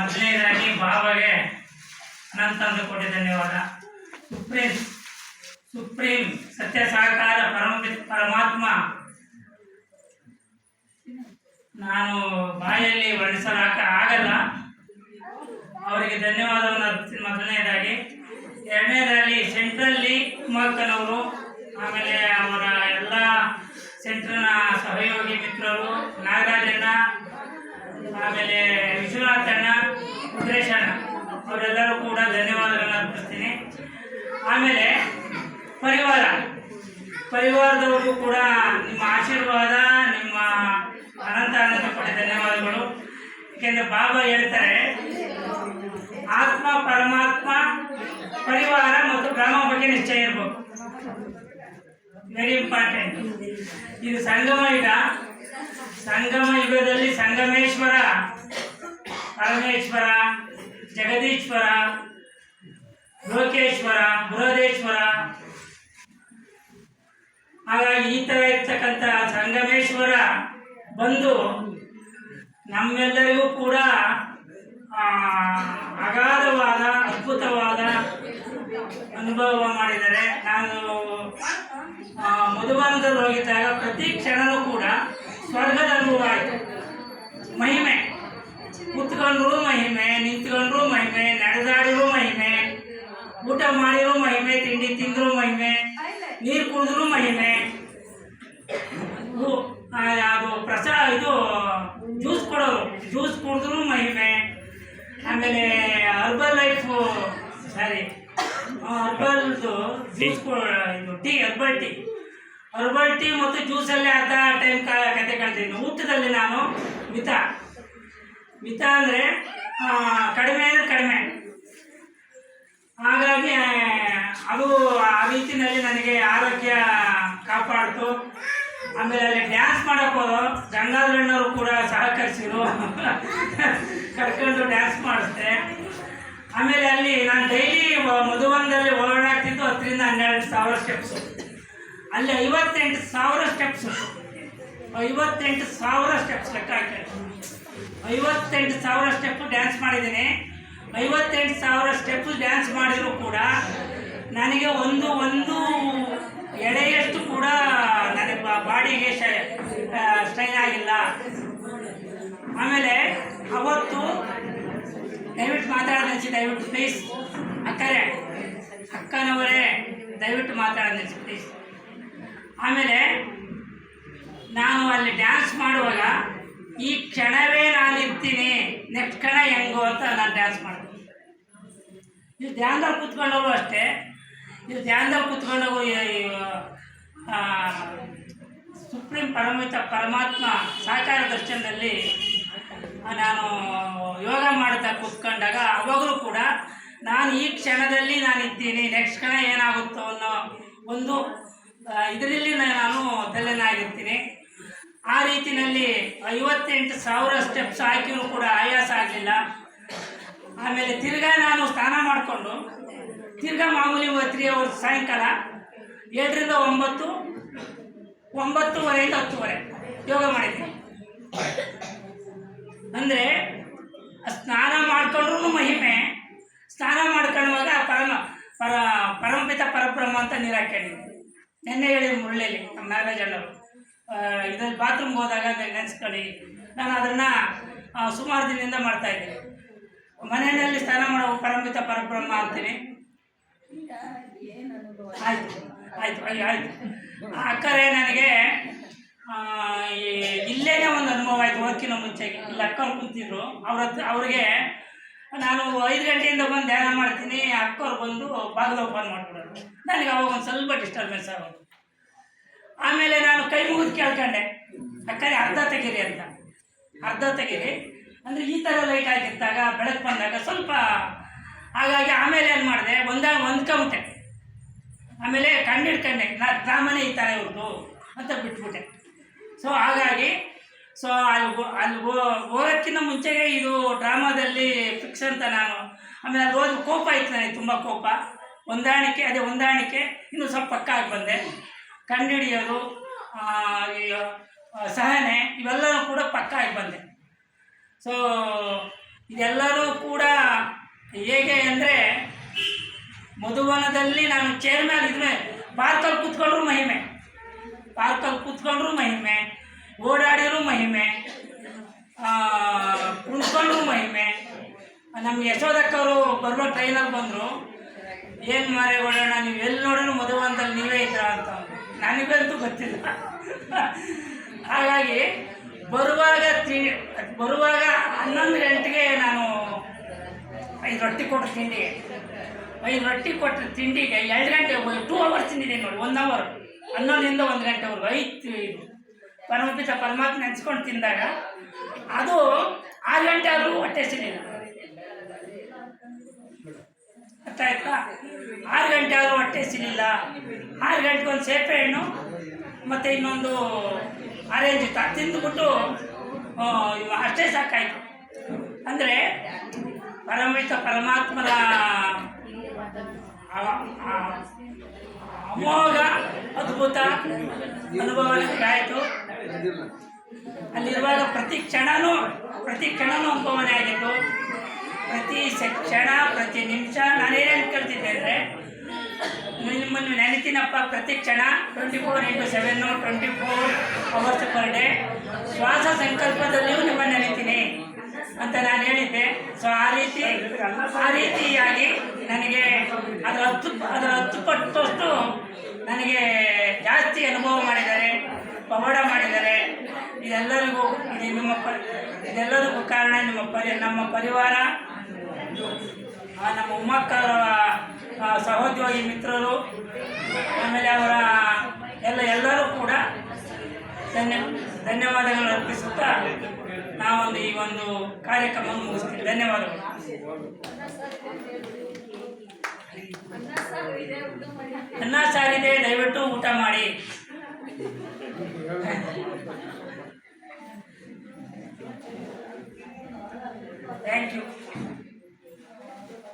ಮೊದಲನೇದಾಗಿ ಬಾಬಾಗೆ ಅನಂತ ಕೋಟಿ ಧನ್ಯವಾದ. ಸುಪ್ರೀಂ ಸತ್ಯ ಸಹಕಾರ ಪರಮಾತ್ಮ ನಾನು ಬಾಯಲ್ಲಿ ಆಗಲ್ಲ. ಅವರಿಗೆ ಧನ್ಯವಾದವನ್ನು ಅರ್ಪಿಸ್ತೀನಿ ಮೊದಲನೇದಾಗಿ. ಎರಡನೇದಾಗಿ ಸೆಂಟ್ರಲ್ಲಿ ಉಮಾಕ್ಕನವರು, ಆಮೇಲೆ ಅವರ ಎಲ್ಲ ಸೆಂಟ್ರನ ಸಹಯೋಗಿ ಮಿತ್ರರು ನಾಗರಾಜಣ್ಣ, ಆಮೇಲೆ ವಿಶ್ವನಾಥಣ್ಣ, ರುದ್ರೇಶಣ್ಣ, ಅವರೆಲ್ಲರೂ ಕೂಡ ಧನ್ಯವಾದಗಳನ್ನು ಅರ್ಪಿಸ್ತೀನಿ. ಆಮೇಲೆ ಪರಿವಾರದವ್ರಿಗೂ ಕೂಡ ನಿಮ್ಮ ಆಶೀರ್ವಾದ, ನಿಮ್ಮ ಅನಂತ ಕೋಟಿ ಧನ್ಯವಾದಗಳು. ಏಕೆಂದರೆ ಬಾಬಾ ಹೇಳ್ತಾರೆ, ಆತ್ಮ ಪರಮಾತ್ಮ ಪರಿವಾರ ಮತ್ತು ಬ್ರಹ್ಮ ಬಗ್ಗೆ ನಿಶ್ಚಯ ಇರಬೇಕು. Very important. ಇದು ಸಂಗಮ ಯುಗದಲ್ಲಿ ಸಂಗಮೇಶ್ವರ, ಪರಮೇಶ್ವರ, ಜಗದೀಶ್ವರ, ಲೋಕೇಶ್ವರ, ಬೃಹದೇಶ್ವರ, ಹಾಗಾಗಿ ಈ ಥರ ಇರ್ತಕ್ಕಂಥ ಸಂಗಮೇಶ್ವರ ಬಂದು ನಮ್ಮೆಲ್ಲರಿಗೂ ಕೂಡ ಅಗಾಧವಾದ ಅದ್ಭುತವಾದ ಅನುಭವ ಮಾಡಿದ್ದಾರೆ. ನಾನು ಮಧುಬನದಲ್ಲಿ ಹೋಗಿದ್ದಾಗ ಪ್ರತಿ ಕ್ಷಣವೂ ಕೂಡ ಸ್ವರ್ಗದ ಅನುಭವ ಆಯಿತು. ಮಹಿಮೆ, ಕೂತ್ಕೊಂಡ್ರೂ ಮಹಿಮೆ, ನಿಂತ್ಕೊಂಡ್ರೂ ಮಹಿಮೆ, ನಡೆದಾಡಿರೂ ಮಹಿಮೆ, ಊಟ ಮಾಡಿರೂ ಮಹಿಮೆ, ತಿಂಡಿ ತಿಂದರೂ ಮಹಿಮೆ, ನೀರು ಕುಡಿದ್ರೂ ಮಹಿಮೆ, ಅದು ಇದು ಜ್ಯೂಸ್ ಕೊಡೋರು, ಜ್ಯೂಸ್ ಕುಡಿದ್ರೂ ಮಹಿಮೆ. ಆಮೇಲೆ ಹರ್ಬಲ್ದು ಜ್ಯೂಸ್ ಹರ್ಬಲ್ ಟೀ ಮತ್ತು ಜ್ಯೂಸಲ್ಲಿ ಅರ್ಧ ಟೈಮ್ ಕತೆ ಕಳ್ತೀನಿ. ಊಟದಲ್ಲಿ ನಾನು ಮಿತ ಅಂದರೆ ಕಡಿಮೆ ಅಂದರೆ ಕಡಿಮೆ. ಹಾಗಾಗಿ ಅದು ಆ ರೀತಿಯಲ್ಲಿ ನನಗೆ ಆರೋಗ್ಯ ಕಾಪಾಡ್ತು. ಆಮೇಲೆ ಅಲ್ಲಿ ಡ್ಯಾನ್ಸ್ ಮಾಡೋಕೆ ಹೋದೋ ಗಂಗಾಧರಣ್ಣವರು ಕೂಡ ಸಹಕರಿಸಿದ್ರು, ಕರ್ಕೊಂಡು ಡ್ಯಾನ್ಸ್ ಮಾಡಿಸ್ದೆ. ಆಮೇಲೆ ಅಲ್ಲಿ ನಾನು ಡೈಲಿ ಮಧುಬನದಲ್ಲಿ ಓಡಾಡ್ತಿದ್ದು 10,000 ರಿಂದ 12,000 ಸ್ಟೆಪ್ಸು. ಅಲ್ಲಿ 58,000 ಸ್ಟೆಪ್ಸು, 58,000 ಸ್ಟೆಪ್ಸ್ ಲೆಕ್ಕ ಹಾಕಿ 58,000 ಸ್ಟೆಪ್ಪು ಡ್ಯಾನ್ಸ್ ಮಾಡಿದ್ದೀನಿ. 58,000 ಸ್ಟೆಪ್ಪು ಡ್ಯಾನ್ಸ್ ಮಾಡಿದರೂ ಕೂಡ ನನಗೆ ಒಂದು ಎಡೆಯಷ್ಟು ಕೂಡ ನನಗೆ ಬಾಡಿಗೆ ಸ್ಟ್ರೈನ್ ಆಗಿಲ್ಲ. ಆಮೇಲೆ ಅವತ್ತು ದಯವಿಟ್ಟು ಮಾತಾಡೋದು ದಯವಿಟ್ಟು ಪ್ಲೀಸ್ ಅಕ್ಕನವರೇ ದಯವಿಟ್ಟು ಮಾತಾಡೋದು ಪ್ಲೀಸ್. ಆಮೇಲೆ ನಾನು ಅಲ್ಲಿ ಡ್ಯಾನ್ಸ್ ಮಾಡುವಾಗ ಈ ಕ್ಷಣವೇ ನಾನು ಇರ್ತೀನಿ, ನೆಕ್ಸ್ಟ್ ಕ್ಷಣ ಹೆಂಗೋ ಅಂತ ನಾನು ಡ್ಯಾನ್ಸ್ ಮಾಡಿದೆ. ಇದು ಧ್ಯಾನದಲ್ಲಿ ಕೂತ್ಕೊಂಡೋಗು ಅಷ್ಟೇ. ಇದು ಧ್ಯಾನದಲ್ಲಿ ಕೂತ್ಕೊಂಡೋಗು ಸುಪ್ರೀಂ ಪರಮಾತ್ಮ ಸಾಕಾರ ದರ್ಶನದಲ್ಲಿ ನಾನು ಯೋಗ ಮಾಡ್ತಾ ಕೂತ್ಕೊಂಡಾಗ ಅವಾಗಲೂ ಕೂಡ ನಾನು ಈ ಕ್ಷಣದಲ್ಲಿ ನಾನು ಇದ್ದೀನಿ, ನೆಕ್ಸ್ಟ್ ಕ್ಷಣ ಏನಾಗುತ್ತೋ ಅನ್ನೋ ಒಂದು ಇದರಲ್ಲಿ ನಾನು ತಲೆನಾಗಿರ್ತೀನಿ. ಆ ರೀತಿಯಲ್ಲಿ 58,000 ಸ್ಟೆಪ್ಸ್ ಹಾಕಿಯೂ ಕೂಡ ಆಯಾಸ ಆಗಲಿಲ್ಲ. ಆಮೇಲೆ ತಿರ್ಗಾ ನಾನು ಸ್ನಾನ ಮಾಡಿಕೊಂಡು ತಿರ್ಗಾ ಮಾಮೂಲಿ 3 hours ಸಾಯಂಕಾಲ 7 ರಿಂದ 9, 9:30 ರಿಂದ 10:30 ಯೋಗ ಮಾಡಿದ್ದೀನಿ. ಅಂದರೆ ಸ್ನಾನ ಮಾಡ್ಕೊಂಡ್ರೂ ಮಹಿಮೆ, ಸ್ನಾನ ಮಾಡ್ಕೊಳ್ಳುವಾಗ ಪರಮಪಿತ ಪರಬ್ರಹ್ಮ ಅಂತ ನೀರು ಹಾಕೊಂಡಿದ್ದೀನಿ. ನೆನ್ನೆ ಹೇಳಿ ಮುರಳಿಯಲ್ಲಿ ನಮ್ಮ ನಾಗರಾಜಣ್ಣವರು ಇದರಲ್ಲಿ ಬಾತ್ರೂಮ್ಗೆ ಹೋದಾಗ ನೆನೆಸ್ಕೊಳ್ಳಿ. ನಾನು ಅದನ್ನು ಸುಮಾರು ದಿನದಿಂದ ಮಾಡ್ತಾಯಿದ್ದೀನಿ. ಮನೆಯಲ್ಲಿ ಸ್ನಾನ ಮಾಡೋ ಪರಮಪಿತ ಪರಬ್ರಹ್ಮ ಅಂತೀನಿ. ಆಯಿತು ಅಕ್ಕರೇ ನನಗೆ ಇಲ್ಲೇನೇ ಒಂದು ಅನುಭವ ಆಯಿತು. ಓದ್ಕಿನ ಮುಂಚೆಗೆ ಇಲ್ಲಿ ಅಕ್ಕವ್ರು ಕೂತಿದ್ರು, ಅವ್ರಿಗೆ ನಾನು 5 ಗಂಟೆಯಿಂದ ಬಂದು ಧ್ಯಾನ ಮಾಡ್ತೀನಿ, ಅಕ್ಕವ್ರು ಬಂದು ಬಾಗಿಲು ಓಪನ್ ಮಾಡಿಬಿಡೋರು. ನನಗೆ ಅವಾಗ ಒಂದು ಸ್ವಲ್ಪ ಡಿಸ್ಟರ್ಬೆನ್ಸ್ ಆಗೋದು. ಆಮೇಲೆ ನಾನು ಕೈ ಮುಗಿದು ಕೇಳ್ಕೊಂಡೆ, ಅಕ್ಕರೆ ಅರ್ಧ ತೆಗೀರಿ ಅಂತ. ಅರ್ಧ ತೆಗೀರಿ ಅಂದರೆ ಈ ಥರ ಲೈಟ್ ಆಗಿದ್ದಾಗ ಬೆಳಕು ಬಂದಾಗ ಸ್ವಲ್ಪ. ಹಾಗಾಗಿ ಆಮೇಲೆ ಏನು ಮಾಡಿದೆ, ಹೊಂದ್ಕೊಂಬಿಟ್ಟೆ. ಆಮೇಲೆ ಕಂಡಿಡ್ಕೊಂಡೆ, ಡ್ರಾಮನೇ ಈ ಥರ ಇವ್ರದ್ದು ಅಂತ ಬಿಟ್ಬಿಟ್ಟೆ. ಹಾಗಾಗಿ ಅಲ್ಲಿ ಹೋಗೋಕ್ಕಿಂತ ಮುಂಚೆಗೆ ಇದು ಡ್ರಾಮಾದಲ್ಲಿ ಫಿಕ್ಸ್ ಅಂತ ನಾನು. ಆಮೇಲೆ ಅಲ್ಲಿ ಹೋದ ಕೋಪ ಇತ್ತು ನನಗೆ, ತುಂಬ ಕೋಪ. ಹೊಂದಾಣಿಕೆ ಇನ್ನೂ ಸ್ವಲ್ಪ ಪಕ್ಕ ಆಗಿ ಬಂದೆ. ಕಂಡುಹಿಡಿಯೋದು, ಸಹನೆ, ಇವೆಲ್ಲವೂ ಕೂಡ ಪಕ್ಕ ಆಗಿ ಬಂದೆ. ಇದೆಲ್ಲರೂ ಕೂಡ ಹೇಗೆ ಅಂದರೆ ಮಧುವನದಲ್ಲಿ ನಾನು ಚೇರ್ ಮೇಲೆ ಇದ್ಮೇಲೆ ಪಾರ್ಕಲ್ಲಿ ಕೂತ್ಕೊಂಡ್ರು ಮಹಿಮೆ, ಪಾರ್ಕಲ್ಲಿ ಕೂತ್ಕೊಂಡ್ರು ಮಹಿಮೆ, ಓಡಾಡಿದ್ರು ಮಹಿಮೆ, ಕುಂತ್ಕೊಂಡ್ರು ಮಹಿಮೆ. ನಮ್ಗೆ ಯಶೋದಕ್ಕವರು ಬರುವ ಟ್ರೈನಲ್ಲಿ ಬಂದರು, ಏನು ಮಾರೇ ಓಡೋಣ ನೀವು ಎಲ್ಲಿ ನೋಡೋಣ ಮಧುವನದಲ್ಲಿ ನೀವೇ ಇದ್ರ ಅಂತ. ನನಗಂತೂ ಗೊತ್ತಿಲ್ಲ. ಹಾಗಾಗಿ ಬರುವಾಗ 11 ಗಂಟೆಗೆ ನಾನು 5 ರೊಟ್ಟಿ ಕೊಟ್ಟರು ತಿಂಡಿಗೆ, 5 ರೊಟ್ಟಿ ಕೊಟ್ಟರೆ ತಿಂಡಿಗೆ 2 ಗಂಟೆ 2 ಅವರ್ಸ್ ತಿಂದಿದ್ದೀನಿ ನೋಡಿ, 1 ಅವರ್ 11ರಿಂದ 1 ಗಂಟೆವರೆಗೂ 5 ಇದು ಪರಮಪಿತ ಪರಮಾತ್ಮ ನೆನೆಸ್ಕೊಂಡು ತಿಂದಾಗ ಅದು 6 ಗಂಟೆ ಆದರೂ ಹೊಟ್ಟೆ ಸಿಗಲಿಲ್ಲ. ಅರ್ಥ ಆಯ್ತಾ? 6 ಗಂಟೆ ಆದರೂ ಹೊಟ್ಟೆ ಸಿಗಲಿಲ್ಲ. 6 ಗಂಟೆಗೆ ಒಂದು ಸೇಪೆ ಹಣ್ಣು ಮತ್ತು ಇನ್ನೊಂದು ಆರೆಂಜ್ ಇತ್ತು, ಅದು ತಿಂದುಬಿಟ್ಟು ಅಷ್ಟೇ ಸಾಕಾಯಿತು. ಅಂದರೆ ಪರಮಪಿತ ಪರಮಾತ್ಮರ ಅಮೋಘ ಅದ್ಭುತ ಅನುಭವ ನನಗಾಯಿತು. ಅಲ್ಲಿರುವಾಗ ಪ್ರತಿ ಕ್ಷಣನೂ ಅನುಭವನೇ ಆಗಿತ್ತು. ಪ್ರತಿ ಕ್ಷಣ ಪ್ರತಿ ನಿಮಿಷ ನಾನೇನೇನು ಕೇಳ್ತಿದ್ದೆ ಅಂದರೆ, ನಿಮ್ಮನ್ನು ನೆನೆತೀನಪ್ಪ ಪ್ರತಿ ಕ್ಷಣ 24/7 24 ಅವರ್ಸ್ ಪರ್ ಡೇ, ಶ್ವಾಸ ಸಂಕಲ್ಪದಲ್ಲಿಯೂ ನಿಮ್ಮನ್ನು ನೆನೆತೀನಿ ಅಂತ ನಾನು ಹೇಳಿದ್ದೆ. ಸೊ ಆ ರೀತಿಯಾಗಿ ನನಗೆ ಅದರ 10 ಪಟ್ಟಷ್ಟು ನನಗೆ ಜಾಸ್ತಿ ಅನುಭವ ಮಾಡಿದ್ದಾರೆ, ಪವಾಡ ಮಾಡಿದ್ದಾರೆ. ಇದೆಲ್ಲರಿಗೂ ಇದೆಲ್ಲದಕ್ಕೂ ಕಾರಣ ನಮ್ಮ ಪರಿವಾರ, ನಮ್ಮ ಉಮ್ಮಕ್ಕರ ಸಹೋದ್ಯೋಗಿ ಮಿತ್ರರು, ಆಮೇಲೆ ಅವರ ಎಲ್ಲರೂ ಕೂಡ ಧನ್ಯವಾದಗಳು ಅರ್ಪಿಸುತ್ತಾ ನಾವೊಂದು ಈ ಒಂದು ಕಾರ್ಯಕ್ರಮವನ್ನು ಮುಗಿಸ್ತೀವಿ. ಧನ್ಯವಾದಗಳು. ಅನ್ನ ಸಾರಿದೆ, ದಯವಿಟ್ಟು ಊಟ ಮಾಡಿ. Thank you.